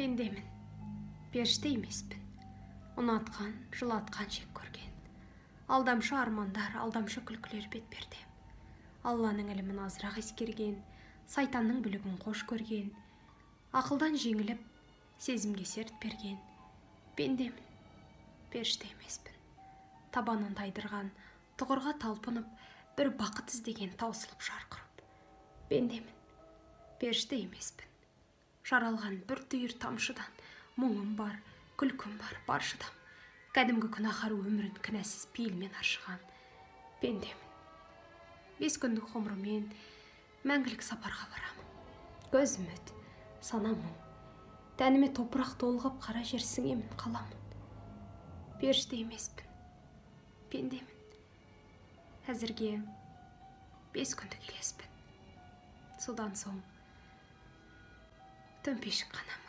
Пендемін, періште емеспін. Ұнатқан, жылатқан жек көрген. Алдамшы армандар, алдамшы күлкілер бетперде. Алланың ілімін азырақ ескерген, сайтанның бүлігін қош көрген. Ақылдан жеңіліп, сезімге серт берген. Пендемін, періште емеспін. Табанын тайдырған, тұғырға талпынып, бір бақыт іздеген таусылып жарқырып. Пендемін, періште емеспін. Жаралған бір түйір тамшыдан мұңым бар, күлкім бар шыдам. Кәдімгі күнәһар өмірін кінәсіз пейілмен аршыған. Пендемін. 5 күндік ғұмырымен мәңгілік сапарға барамын. Көзім өт, санам мұң. Тәніме топырақ толғап қара жер сіңемін, қаламын. Періште емеспін. Пендемін. Әзірге 5 күндік елеспін. Содан соң төмпешік қана.